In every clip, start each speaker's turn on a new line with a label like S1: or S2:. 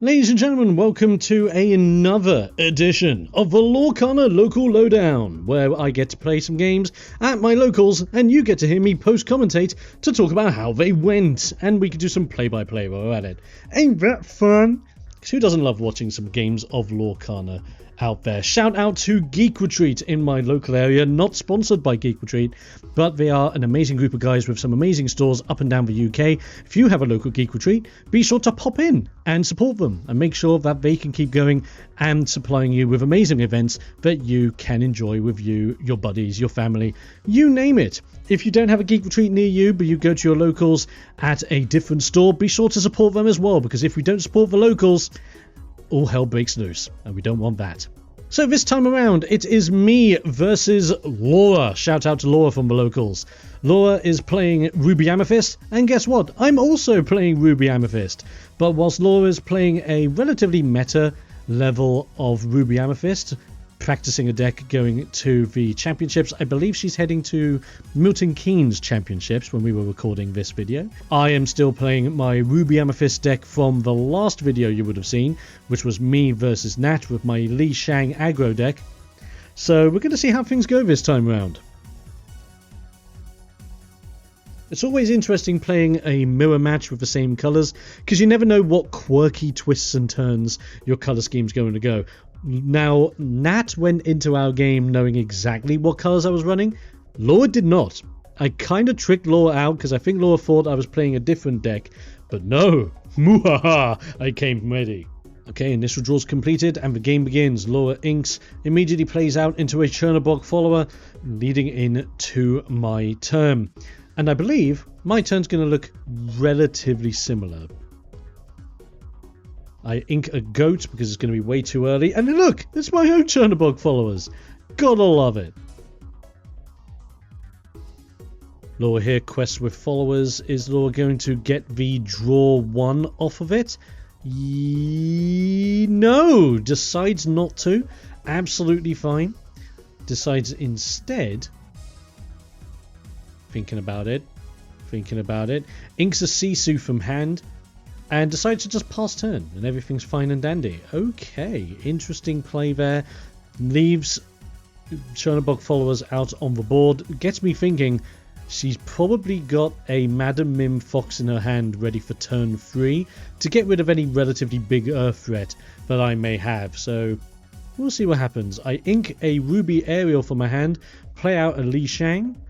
S1: Ladies and gentlemen, welcome to another edition of the Lorcana Local Lowdown, where I get to play some games at my locals and you get to hear me post-commentate to talk about how they went, and we can do some play-by-play while we're at it. Ain't that fun? Because who doesn't love watching some games of Lorcana out there? Shout out to Geek Retreat in my local area, not sponsored by Geek Retreat, but they are an amazing group of guys with some amazing stores up and down the UK. If you have a local Geek Retreat, be sure to pop in and support them and make sure that they can keep going and supplying you with amazing events that you can enjoy with you, your buddies, your family, you name it. If you don't have a Geek Retreat near you, but you go to your locals at a different store, be sure to support them as well, because if we don't support the locals, all hell breaks loose, and we don't want that. So this time around, it is me versus Laura. Shout out to Laura from the locals. Laura is playing Ruby Amethyst, and guess what? I'm also playing Ruby Amethyst. But whilst Laura is playing a relatively meta level of Ruby Amethyst, practicing a deck going to the championships, I believe she's heading to Milton Keynes championships when we were recording this video. I am still playing my Ruby Amethyst deck from the last video you would have seen, which was me versus Nat with my Li Shang aggro deck. So we're going to see how things go this time around. It's always interesting playing a mirror match with the same colours, because you never know what quirky twists and turns your colour scheme's going to go. Now, Nat went into our game knowing exactly what colours I was running. Laura did not. I kind of tricked Laura out because I think Laura thought I was playing a different deck, but no, muhaha, I came ready. Okay, initial draw's completed and the game begins. Laura inks, immediately plays out into a Chernobog follower, leading into my turn. And I believe my turn's going to look relatively similar. I ink a goat because it's going to be way too early. And look, it's my own Chernobog followers. Gotta love it. Laura here quests with followers. Is Laura going to get the draw 1 off of it? No, decides not to. Absolutely fine. Decides instead, thinking about it, inks a Sisu from hand, and decides to just pass turn, and everything's fine and dandy. Okay, interesting play there. Leaves Chernobog followers out on the board. Gets me thinking she's probably got a Madam Mim Fox in her hand ready for turn 3 to get rid of any relatively big Earth threat that I may have. So we'll see what happens. I ink a Ruby Aerial for my hand, play out a Li Shang,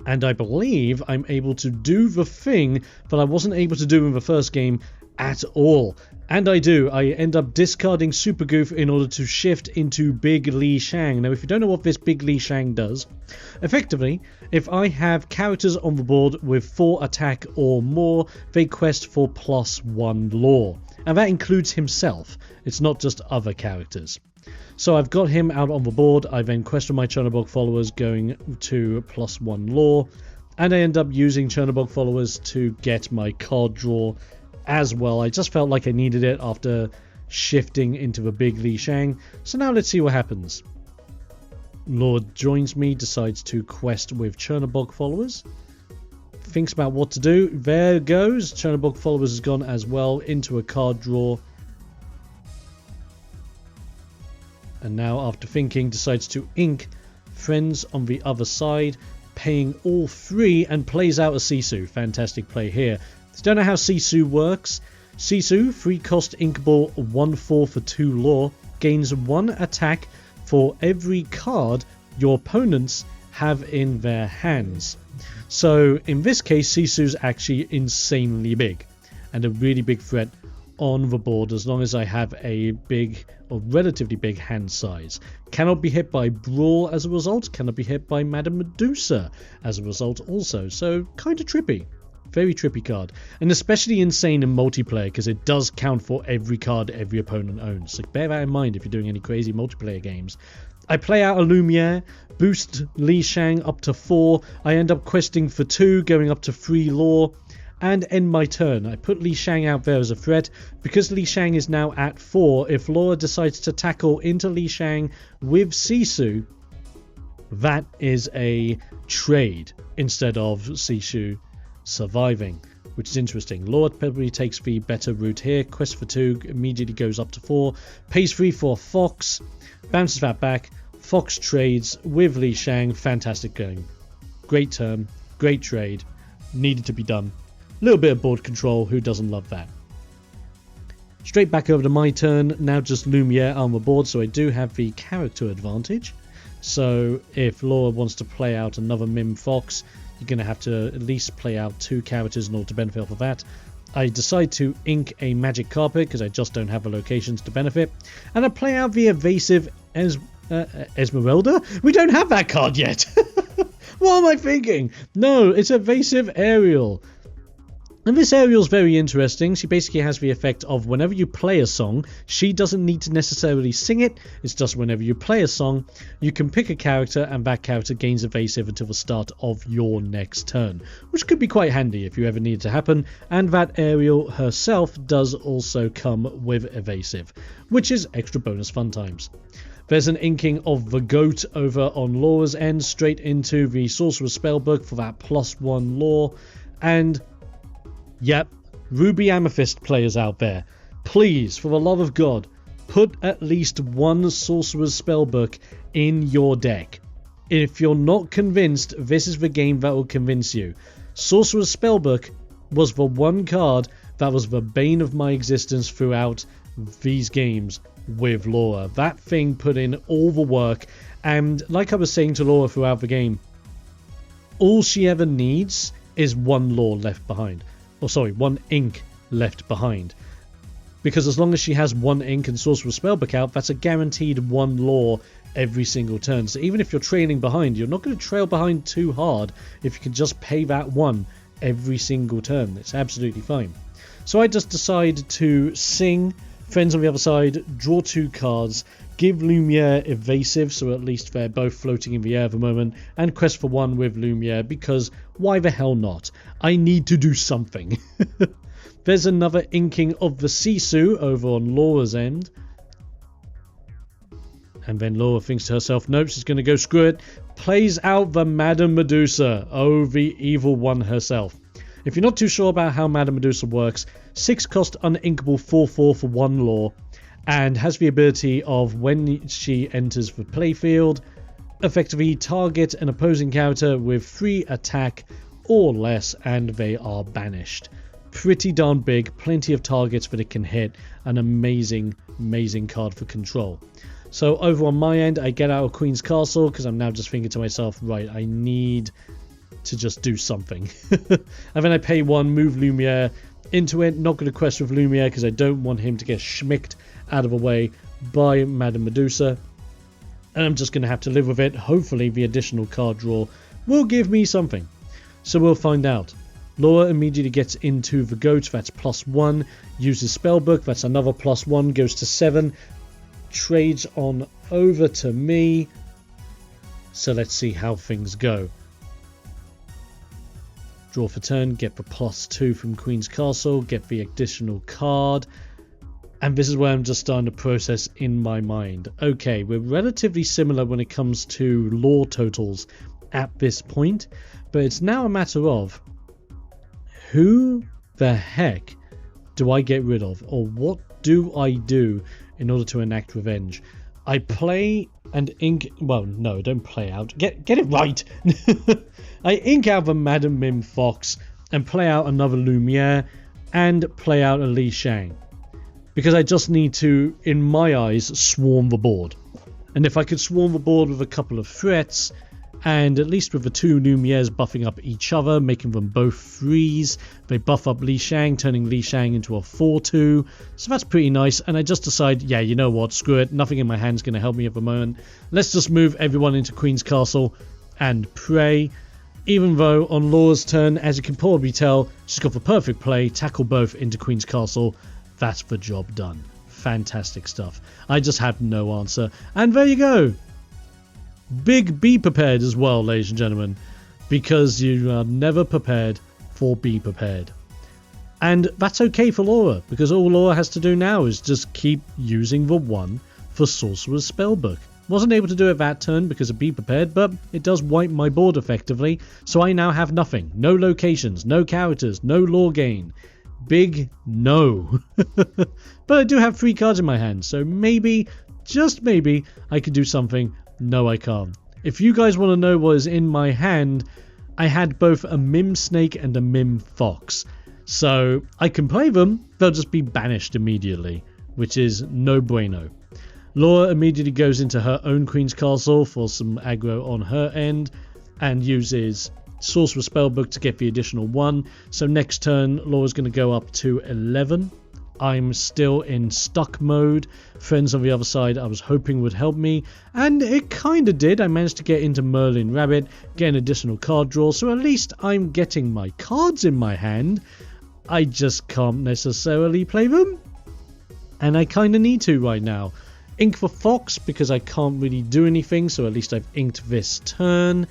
S1: and I believe I'm able to do the thing that I wasn't able to do in the first game at all. And I do. I end up discarding Super Goof in order to shift into Big Li Shang. Now, if you don't know what this Big Li Shang does, effectively, if I have characters on the board with 4 attack or more, they quest for +1 lore. And that includes himself. It's not just other characters. So I've got him out on the board. I then quest with my Chernobog followers going to +1 lore, and I end up using Chernobog followers to get my card draw as well. I just felt like I needed it after shifting into the Big Li Shang. So now let's see what happens. Lord joins me, decides to quest with Chernobog followers, thinks about what to do. There goes. Chernobog followers has gone as well into a card draw. And now, after thinking, decides to ink friends on the other side, paying all 3, and plays out a Sisu. Fantastic play here. Don't know how Sisu works. Sisu, 3 cost inkable, 1/4 for 2 lore, gains 1 attack for every card your opponents have in their hands. So in this case, Sisu's actually insanely big and a really big threat on the board as long as I have a big or relatively big hand size. Cannot be hit by Brawl as a result, cannot be hit by Madame Medusa as a result also, so kind of trippy. Very trippy card, and especially insane in multiplayer because it does count for every card every opponent owns, so bear that in mind if you're doing any crazy multiplayer games. I play out a Lumiere, boost Li Shang up to 4, I end up questing for 2, going up to 3 lore, and end my turn. I put Li Shang out there as a threat. Because Li Shang is now at 4, if Laura decides to tackle into Li Shang with Sisu, that is a trade instead of Sisu surviving. which is interesting. Laura probably takes the better route here. Quest for 2 immediately goes up to 4. Pays 3 for Fox. Bounces that back. Fox trades with Li Shang. Fantastic game. Great turn. Great trade. Needed to be done. A little bit of board control. Who doesn't love that? Straight back over to my turn. Now just Lumiere on the board, so I do have the character advantage. So if Laura wants to play out another Mim Fox, you're going to have to at least play out 2 characters in order to benefit off of that. I decide to ink a magic carpet because I just don't have the locations to benefit. And I play out the evasive Esmeralda? We don't have that card yet! What am I thinking? No, it's evasive Ariel. And this Ariel's very interesting. She basically has the effect of whenever you play a song, she doesn't need to necessarily sing it. It's just whenever you play a song, you can pick a character and that character gains evasive until the start of your next turn, which could be quite handy if you ever need it to happen. And that Ariel herself does also come with evasive, which is extra bonus fun times. There's an inking of the goat over on Laura's end, straight into the Sorcerer's Spellbook for that +1 lore. And yep, Ruby Amethyst players out there, please, for the love of God, put at least one Sorcerer's Spellbook in your deck. If you're not convinced, this is the game that will convince you. Sorcerer's Spellbook was the one card that was the bane of my existence throughout these games with Laura. That thing put in all the work, and like I was saying to Laura throughout the game, all she ever needs is one lore left behind. Or sorry, one ink left behind. Because as long as she has one ink and Sorcerer's Spellbook out, that's a guaranteed one lore every single turn. So even if you're trailing behind, you're not going to trail behind too hard if you can just pay that one every single turn. It's absolutely fine. So I just decide to sing Friends on the other side, draw 2 cards, give Lumiere evasive, so at least they're both floating in the air at the moment, and quest for 1 with Lumiere, because why the hell not? I need to do something. There's another inking of the Sisu over on Laura's end. And then Laura thinks to herself, nope, she's going to go screw it. Plays out the Madame Medusa. Oh, the evil one herself. If you're not too sure about how Madame Medusa works, 6 cost uninkable 4/4 for 1 lore, and has the ability of when she enters the playfield, effectively target an opposing character with 3 attack or less, and they are banished. Pretty darn big, plenty of targets that it can hit, an amazing card for control. So over on my end, I get out of Queen's Castle because I'm now just thinking to myself, right, I need to just do something. And then I pay 1, move Lumiere into it. Not going to quest with Lumiere because I don't want him to get schmicked out of the way by Madame Medusa. And I'm just going to have to live with it. Hopefully the additional card draw will give me something. So we'll find out. Laura immediately gets into the goat. That's +1. Uses Spellbook. That's another +1. Goes to 7. Trades on over to me. So let's see how things go. Draw for turn, get the +2 from Queen's Castle, get the additional card. And this is where I'm just starting to process in my mind. Okay, we're relatively similar when it comes to lore totals at this point, but it's now a matter of who the heck do I get rid of, or what do I do in order to enact revenge? I play and ink... Well, no, don't play out. Get it right! I ink out the Madame Mim Fox and play out another Lumiere and play out a Li Shang. Because I just need to, in my eyes, swarm the board. And if I could swarm the board with a couple of threats, and at least with the 2 Lumieres buffing up each other, making them both freeze, they buff up Li Shang, turning Li Shang into a 4/2. So that's pretty nice. And I just decide, yeah, you know what, screw it. Nothing in my hand's going to help me at the moment. Let's just move everyone into Queen's Castle and pray. Even though on Laura's turn, as you can probably tell, she's got the perfect play, tackle both into Queen's Castle. That's the job done. Fantastic stuff. I just had no answer. And there you go. Big be prepared as well, ladies and gentlemen, because you are never prepared for be prepared. And that's okay for Laura, because all Laura has to do now is just keep using the 1 for Sorcerer's Spellbook. Wasn't able to do it that turn because of Be Prepared, but it does wipe my board effectively, so I now have nothing. No locations, no characters, no lore gain. Big no. But I do have 3 cards in my hand, so maybe, just maybe, I could do something. No, I can't. If you guys want to know what is in my hand, I had both a Mim Snake and a Mim Fox. So I can play them, they'll just be banished immediately, which is no bueno. Laura immediately goes into her own Queen's Castle for some aggro on her end and uses Sorcerer Spellbook to get the additional 1. So next turn, Laura's going to go up to 11. I'm still in stuck mode. Friends on the other side I was hoping would help me, and it kind of did. I managed to get into Merlin Rabbit, get an additional card draw, so at least I'm getting my cards in my hand. I just can't necessarily play them, and I kind of need to right now. Ink for Fox because I can't really do anything, so at least I've inked this turn.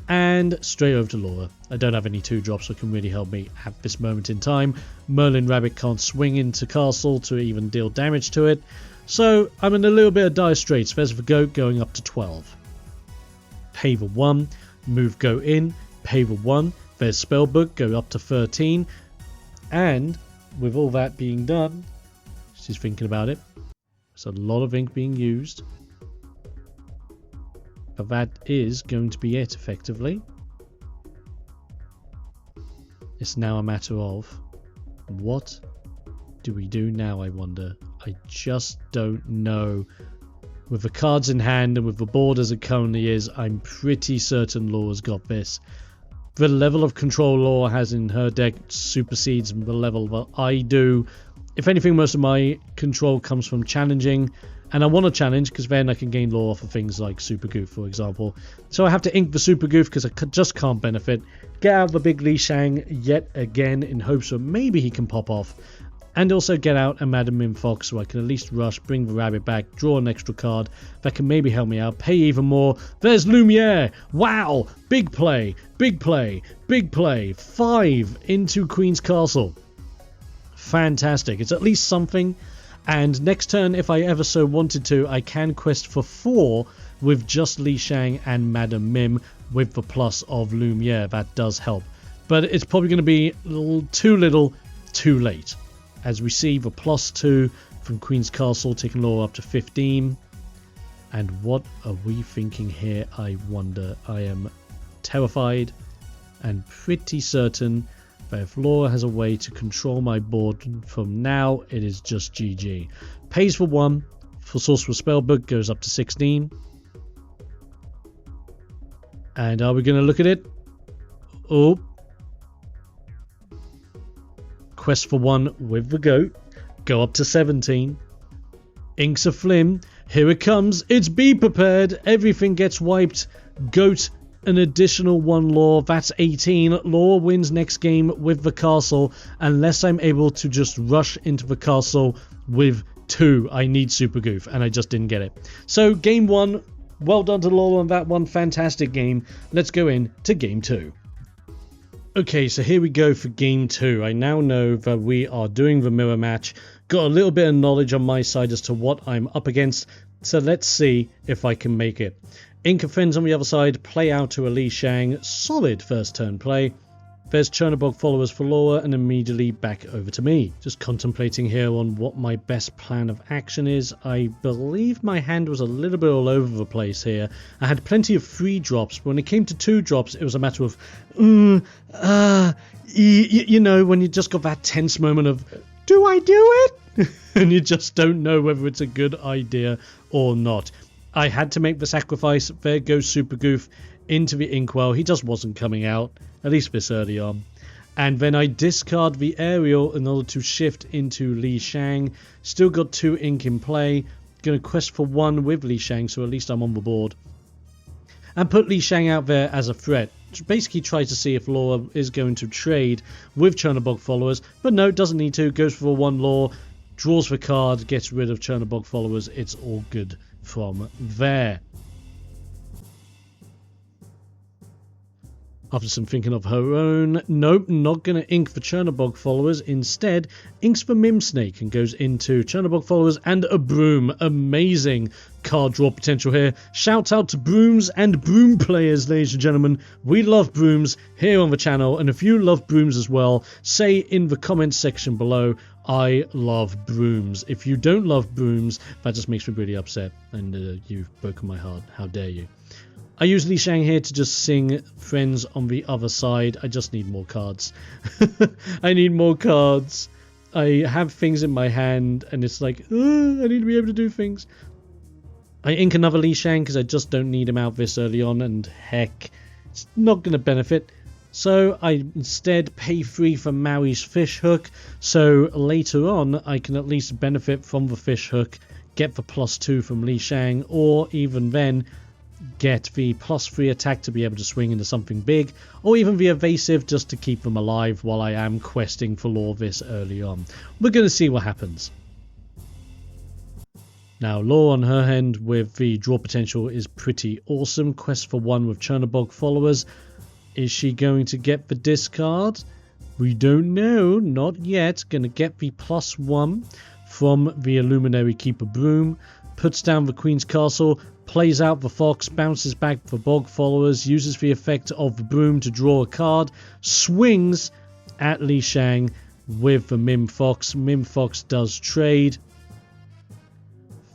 S1: And straight over to Laura. I don't have any 2-drops that can really help me at this moment in time. Merlin Rabbit can't swing into castle to even deal damage to it. So I'm in a little bit of dire straits. There's the goat going up to 12. Pay the 1. Move go in. Pay the 1. There's Spellbook. Go up to 13. And with all that being done, she's thinking about it. There's a lot of ink being used. But that is going to be it, effectively. It's now a matter of what do we do now, I wonder. I just don't know. With the cards in hand and with the board as it currently is, I'm pretty certain Laura's got this. The level of control Laura has in her deck supersedes the level that I do. If anything, most of my control comes from challenging. And I want to challenge because then I can gain lore off of things like Super Goof, for example. So I have to ink the Super Goof because I just can't benefit. Get out the big Li Shang yet again in hopes that maybe he can pop off. And also get out a Madam Mim Fox so I can at least rush, bring the rabbit back, draw an extra card that can maybe help me out, pay even more. There's Lumiere! Wow! Big play, big play, big play. 5 into Queen's Castle. Fantastic. It's at least something. And next turn, if I ever so wanted to, I can quest for 4 with just Li Shang and Madam Mim with the plus of Lumiere. That does help. But it's probably going to be too little, too late. As we see the +2 from Queen's Castle taking Laura up to 15. And what are we thinking here, I wonder? I am terrified and pretty certain but if Laura has a way to control my board from now, it is just GG. Pays for 1 for Sorcerer Spellbook, goes up to 16. And are we going to look at it? Oh. Quest for 1 with the goat, go up to 17. Inks a Flim, here it comes, it's Be Prepared, everything gets wiped. Goat, an additional 1 lore, that's 18. Laura wins next game with the castle unless I'm able to just rush into the castle with 2. I need Super Goof and I just didn't get it. So game 1, well done to Laura on that one, fantastic game. Let's go in to game 2. Okay, so here we go for game 2. I now know that we are doing the mirror match. Got a little bit of knowledge on my side as to what I'm up against. So let's see if I can make it. Ink of Friends on the other side, play out to a Li Shang, solid first turn play. There's Chernobog followers for Laura and immediately back over to me. Just contemplating here on what my best plan of action is. I believe my hand was a little bit all over the place here. I had plenty of 3 drops, but when it came to 2 drops, it was a matter of, you know, when you just got that tense moment of, do I do it? And you just don't know whether it's a good idea or not. I had to make the sacrifice. There goes Super Goof into the inkwell. He just wasn't coming out, at least this early on. And then I discard the aerial in order to shift into Li Shang. Still got 2 ink in play. Going to quest for 1 with Li Shang, so at least I'm on the board. And put Li Shang out there as a threat. Basically try to see if Laura is going to trade with Chernobog followers. But no, doesn't need to. Goes for 1 lore. Draws the card. Gets rid of Chernobog followers. It's all good from there. After some thinking of her own, nope, not going to ink for Chernobog followers. Instead, inks for Mim Snake and goes into Chernobog followers and a broom. Amazing. card draw potential here. Shout out to brooms and broom players, ladies and gentlemen. We love brooms here on the channel, and if you love brooms as well, say in the comments section below, I love brooms. If you don't love brooms, that just makes me really upset, and you've broken my heart. How dare you. I use Li Shang here to just sing friends on the other side. I just need more cards. I need more cards. I have things in my hand, and it's like, I need to be able to do things. I ink another Li Shang because I just don't need him out this early on, and heck, it's not going to benefit. So I instead pay 3 for Maui's fish hook, so later on I can at least benefit from the fish hook, get the +2 from Li Shang, or even then get the +3 attack to be able to swing into something big, or even the evasive just to keep them alive while I am questing for lore this early on. We're going to see what happens. Now, Laura on her end with the draw potential is pretty awesome. Quest for 1 with Chernobog followers. Is she going to get the discard? We don't know, not yet. Going to get the +1 from the Illuminary Keeper Broom. Puts down the Queen's Castle, plays out the Fox, bounces back the Bog followers, uses the effect of the Broom to draw a card, swings at Li Shang with the Mim Fox. Mim Fox does trade.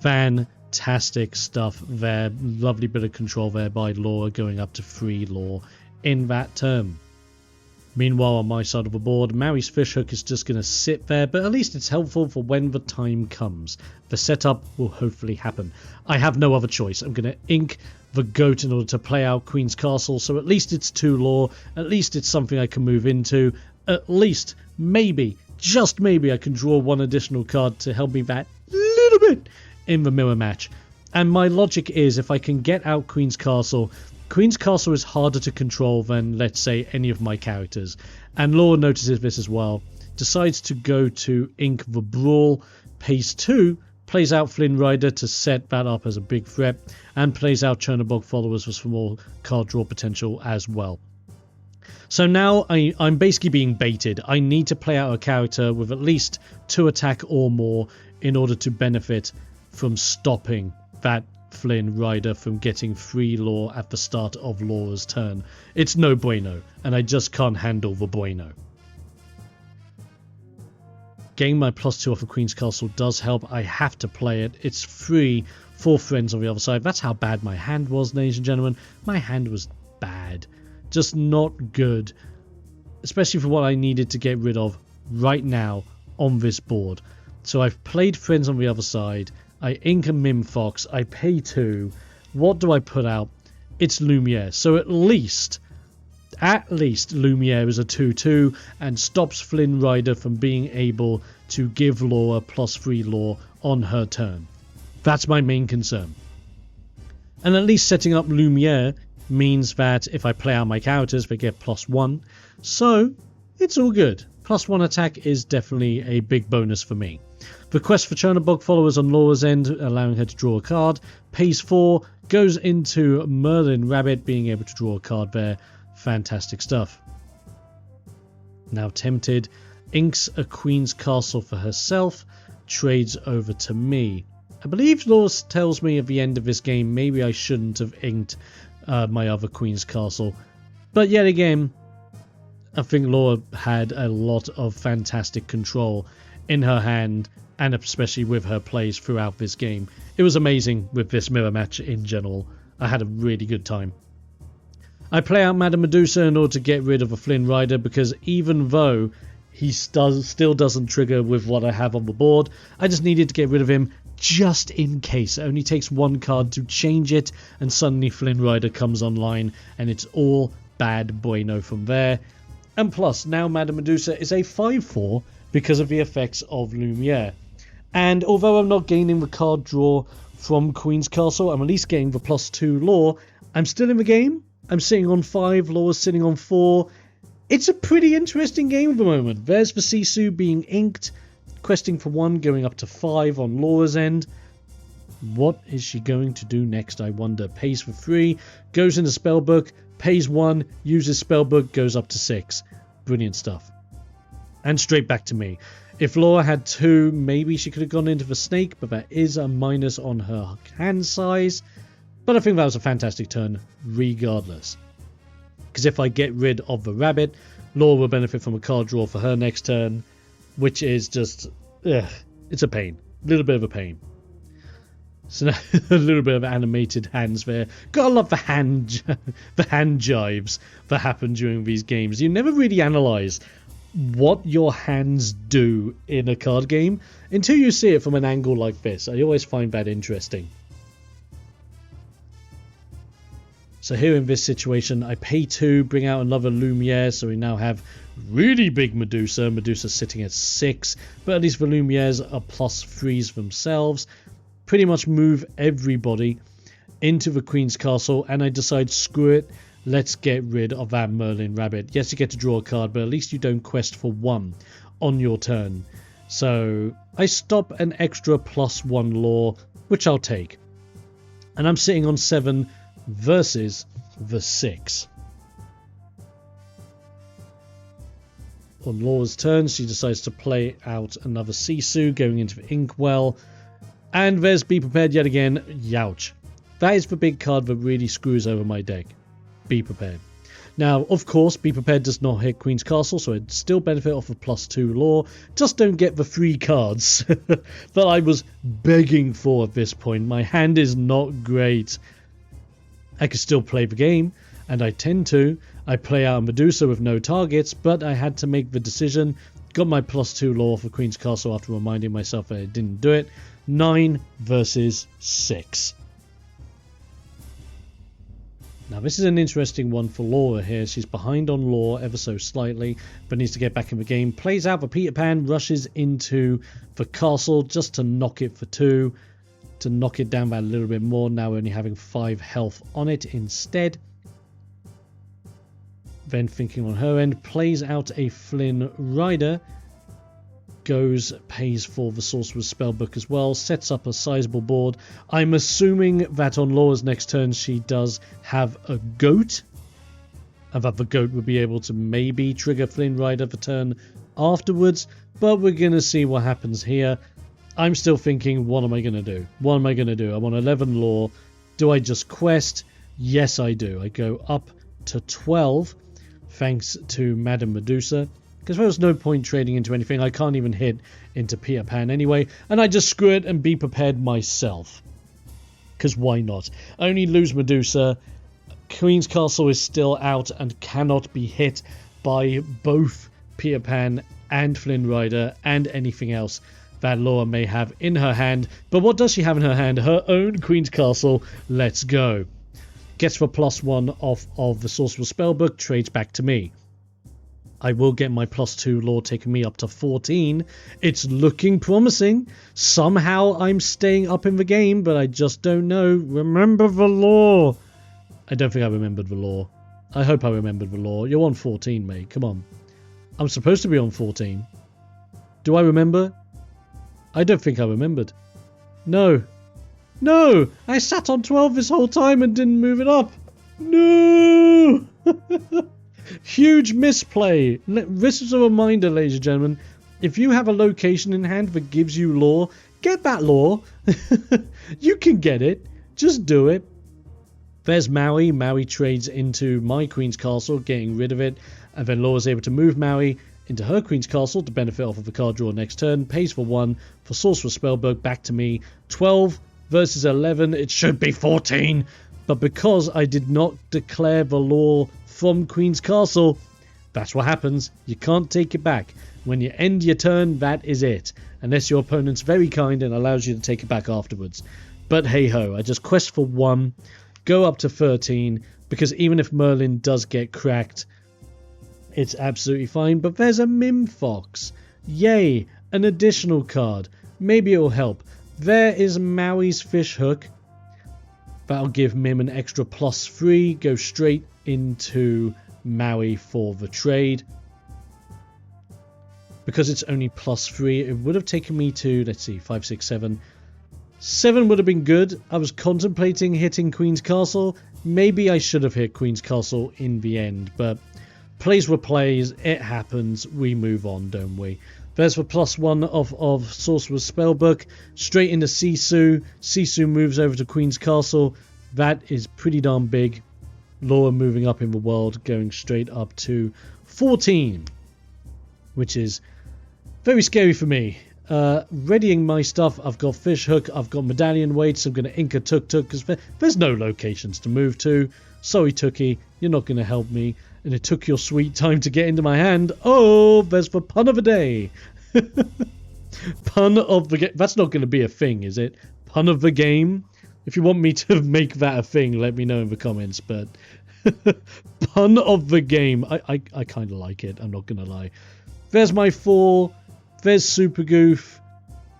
S1: Fantastic stuff there. Lovely bit of control there by Laura, going up to 3 lore in that turn. Meanwhile, on my side of the board, Maui's fishhook is just going to sit there, but at least it's helpful for when the time comes. The setup will hopefully happen. I have no other choice. I'm going to ink the goat in order to play out Queen's Castle, so at least it's 2 lore. At least it's something I can move into. At least, maybe, just maybe, I can draw 1 additional card to help me that little bit in the mirror match. And my logic is, if I can get out Queen's Castle is harder to control than, let's say, any of my characters. And Laura notices this as well. Decides to go to ink the Brawl, pays 2, plays out Flynn Rider to set that up as a big threat, and plays out Chernobog followers for some more card draw potential as well. So now I'm basically being baited. I need to play out a character with at least 2 attack or more in order to benefit from stopping that Flynn Rider from getting 3 lore at the start of Laura's turn. It's no bueno, and I just can't handle the bueno. Getting my +2 off of Queen's Castle does help. I have to play it. It's free for friends on the other side. That's how bad my hand was, ladies and gentlemen. My hand was bad. Just not good. Especially for what I needed to get rid of right now on this board. So I've played friends on the other side. I ink a Mim Fox. I pay 2. What do I put out? It's Lumiere. So at least Lumiere is a 2/2 and stops Flynn Rider from being able to give Laura +3 lore on her turn. That's my main concern. And at least setting up Lumiere means that if I play out my characters, they get +1. So it's all good. +1 attack is definitely a big bonus for me. The quest for Chernobog followers on Laura's end, allowing her to draw a card, pays 4, goes into Merlin Rabbit, being able to draw a card there. Fantastic stuff. Now tempted, inks a Queen's Castle for herself, trades over to me. I believe Laura tells me at the end of this game maybe I shouldn't have inked my other Queen's Castle. But yet again, I think Laura had a lot of fantastic control in her hand, and especially with her plays throughout this game. It was amazing with this mirror match in general. I had a really good time. I play out Madame Medusa in order to get rid of a Flynn Rider, because even though he still doesn't trigger with what I have on the board, I just needed to get rid of him just in case. It only takes 1 card to change it, and suddenly Flynn Rider comes online, and it's all bad bueno from there. And plus, now Madame Medusa is a 5/4 because of the effects of Lumiere. And although I'm not gaining the card draw from Queen's Castle, I'm at least getting the +2 lore. I'm still in the game. I'm sitting on 5, Laura's sitting on 4. It's a pretty interesting game at the moment. There's the Sisu being inked, questing for 1, going up to 5 on Laura's end. What is she going to do next, I wonder? Pays for 3, goes into Spellbook, pays 1, uses Spellbook, goes up to 6. Brilliant stuff. And straight back to me. If Laura had 2, maybe she could have gone into the snake, but that is a minus on her hand size. But I think that was a fantastic turn regardless. Because if I get rid of the rabbit, Laura will benefit from a card draw for her next turn, which is just, it's a pain. A little bit of a pain. So now a little bit of animated hands there. Gotta love the hand jives that happen during these games. You never really analyze what your hands do in a card game until you see it from an angle like this. I always find that interesting. So here in this situation, I pay 2, bring out another Lumiere, so we now have really big Medusa. Medusa sitting at 6, but at least the Lumieres are +3s themselves. Pretty much move everybody into the Queen's Castle, and I decide, screw it, let's get rid of that Merlin rabbit. Yes, you get to draw a card, but at least you don't quest for 1 on your turn. So I stop an extra +1 lore, which I'll take. And I'm sitting on 7 versus the 6. On Laura's turn, she decides to play out another Sisu, going into the Inkwell. And there's Be Prepared yet again. Youch. That is the big card that really screws over my deck. Be Prepared. Now, of course, Be Prepared does not hit Queen's Castle, so I'd still benefit off of +2 lore. Just don't get the 3 cards that I was begging for at this point. My hand is not great. I could still play the game, and I tend to. I play out Medusa with no targets, but I had to make the decision. Got my +2 lore for Queen's Castle after reminding myself that I didn't do it. 9 versus 6. Now this is an interesting one for Laura here. She's behind on lore ever so slightly, but needs to get back in the game. Plays out the Peter Pan, rushes into the castle just to knock it for 2. To knock it down by a little bit more, now only having 5 health on it instead. Then thinking on her end, plays out a Flynn Rider. Goes, pays for the Sorcerer's Spellbook as well, sets up a sizable board. I'm assuming that on Laura's next turn she does have a goat, and that the goat would be able to maybe trigger Flynn Rider the turn afterwards, but we're going to see what happens here. I'm still thinking, what am I going to do? What am I going to do? I'm on 11 lore. Do I just quest? Yes, I do. I go up to 12, thanks to Madame Medusa. Because there was no point trading into anything. I can't even hit into Peter Pan anyway. And I just screw it and Be Prepared myself. Because why not? I only lose Medusa. Queen's Castle is still out and cannot be hit by both Peter Pan and Flynn Rider and anything else that Laura may have in her hand. But what does she have in her hand? Her own Queen's Castle. Let's go. Gets the +1 off of the Sorcerer's Spellbook. Trades back to me. I will get my +2 lore, taking me up to 14. It's looking promising. Somehow I'm staying up in the game, but I just don't know. Remember the lore. I don't think I remembered the lore. I hope I remembered the lore. You're on 14, mate. Come on. I'm supposed to be on 14. Do I remember? I don't think I remembered. No. No! I sat on 12 this whole time and didn't move it up. No! Huge misplay. This is a reminder, ladies and gentlemen. If you have a location in hand that gives you lore, get that lore. You can get it. Just do it. There's Maui. Maui trades into my Queen's Castle, getting rid of it. And then Laura's able to move Maui into her Queen's Castle to benefit off of the card draw next turn. Pays for 1 for Sorcerer's Spellbook. Back to me. 12 versus 11. It should be 14. But because I did not declare the lore from Queen's Castle, that's what happens. You can't take it back. When you end your turn, that is it. Unless your opponent's very kind and allows you to take it back afterwards. But hey ho, I just quest for 1, go up to 13, because even if Merlin does get cracked, it's absolutely fine. But there's a Mim Fox. Yay, an additional card. Maybe it'll help. There is Maui's Fish Hook. That'll give Mim an extra +3. Go straight into Maui for the trade. Because it's only +3, it would have taken me to, let's see, 5, 6, 7. 7 would have been good. I was contemplating hitting Queen's Castle. Maybe I should have hit Queen's Castle in the end, but plays were plays. It happens. We move on, don't we? There's the +1 of Sorcerer's Spellbook. Straight into Sisu. Sisu moves over to Queen's Castle. That is pretty darn big. Laura moving up in the world, going straight up to 14. Which is very scary for me. Readying my stuff. I've got Fishhook. I've got Medallion Weights. I'm going to Inca Tuk Tuk because there's no locations to move to. Sorry, Tookie. You're not going to help me. And it took your sweet time to get into my hand. Oh, there's the pun of the day. Pun of the game. That's not going to be a thing, is it? Pun of the game? If you want me to make that a thing, let me know in the comments. But pun of the game. I kind of like it. I'm not going to lie. There's my 4. There's Super Goof.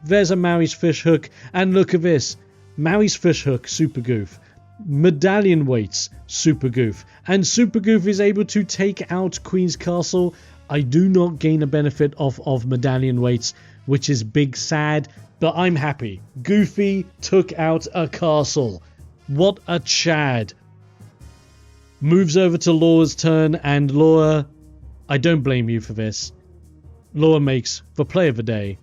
S1: There's a Maori's Fishhook. And look at this. Maori's Fishhook, Super Goof. Medallion Weights, Super Goof. And Super Goof is able to take out Queen's Castle. I do not gain a benefit of Medallion Weights, which is big sad, but I'm happy. Goofy took out a castle. What a chad. Moves over to Laura's turn, and Laura, I don't blame you for this. Laura makes the play of the day.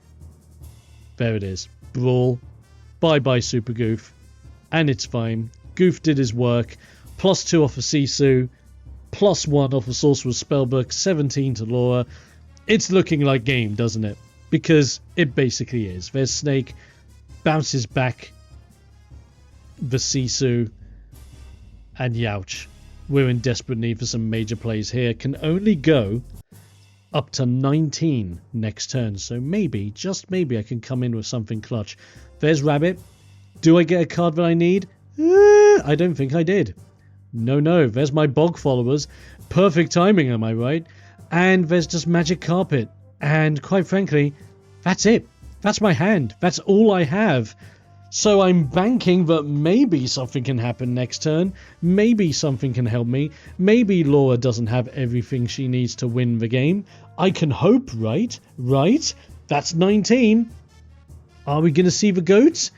S1: There it is. Brawl. Bye-bye, Super Goof. And it's fine. Goof did his work. +2 off of Sisu. +1 off of Sorcerer's Spellbook. 17 to Laura. It's looking like game, doesn't it? Because it basically is. There's Snake. Bounces back the Sisu. And youch. We're in desperate need for some major plays here. Can only go up to 19 next turn. So maybe, just maybe, I can come in with something clutch. There's Rabbit. Do I get a card that I need? I don't think I did. No. There's my Bog Followers. Perfect timing, am I right? And there's just Magic Carpet. And quite frankly, that's it. That's my hand. That's all I have. So I'm banking that maybe something can happen next turn. Maybe something can help me. Maybe Laura doesn't have everything she needs to win the game. I can hope, right? Right? That's 19. Are we going to see the goats?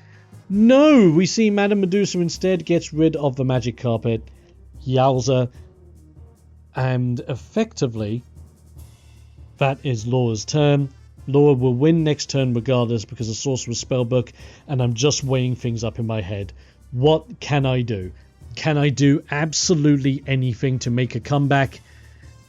S1: No, we see Madame Medusa instead gets rid of the Magic Carpet. Yowza. And effectively, that is Laura's turn. Laura will win next turn regardless because of Sorcerer's Spellbook, and I'm just weighing things up in my head. What can I do? Can I do absolutely anything to make a comeback?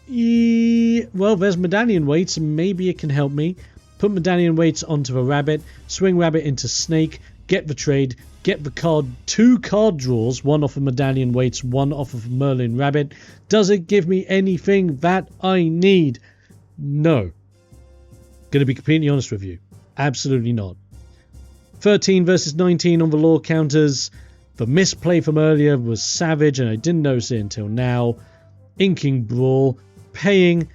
S1: Well, there's Medallion Weights, and maybe it can help me. Put Medallion Weights onto a Rabbit, swing Rabbit into Snake, get the trade, get the card, 2 card draws, 1 off of Medallion Weights, 1 off of Merlin Rabbit. Does it give me anything that I need? No. Gonna be completely honest with you. Absolutely not. 13 versus 19 on the law counters. The misplay from earlier was savage and I didn't notice it until now. Inking Brawl. Paying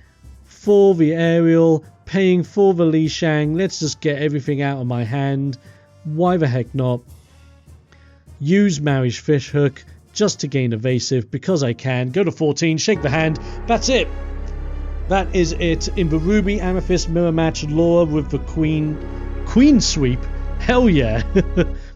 S1: for the aerial. Paying for the Li Shang. Let's just get everything out of my hand. Why the heck not? Use Maori's Fishhook just to gain evasive because I can. Go to 14, shake the hand. That's it. That is it. In the Ruby Amethyst mirror match, Laura with the Queen sweep. Hell yeah.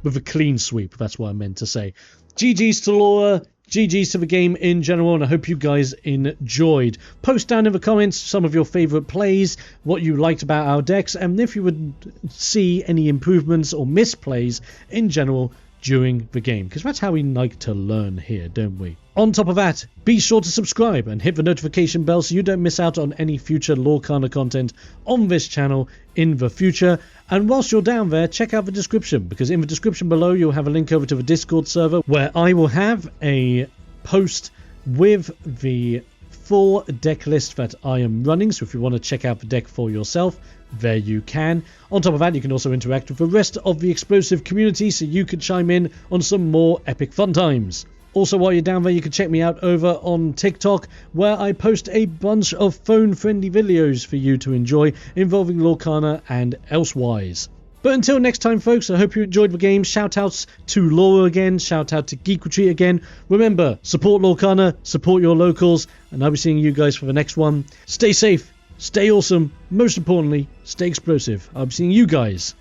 S1: With a clean sweep. That's what I meant to say. GG's to Laura. GG's to the game in general, and I hope you guys enjoyed. Post down in the comments some of your favourite plays, what you liked about our decks, and if you would see any improvements or misplays in general during the game, because that's how we like to learn here, don't we? On top of that, be sure to subscribe and hit the notification bell so you don't miss out on any future Lorcana content on this channel in the future. And whilst you're down there, check out the description, because in the description below you'll have a link over to the Discord server where I will have a post with the full deck list that I am running. So if you want to check out the deck for yourself, there you can. On top of that, you can also interact with the rest of the explosive community so you can chime in on some more epic fun times. Also, while you're down there, you can check me out over on TikTok, where I post a bunch of phone-friendly videos for you to enjoy involving Lorcana and elsewise. But until next time, folks, I hope you enjoyed the game. Shoutouts to Laura again. Shout out to Geek Retreat again. Remember, support Lorcana, support your locals, and I'll be seeing you guys for the next one. Stay safe, stay awesome, most importantly, stay explosive. I'll be seeing you guys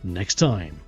S1: next time.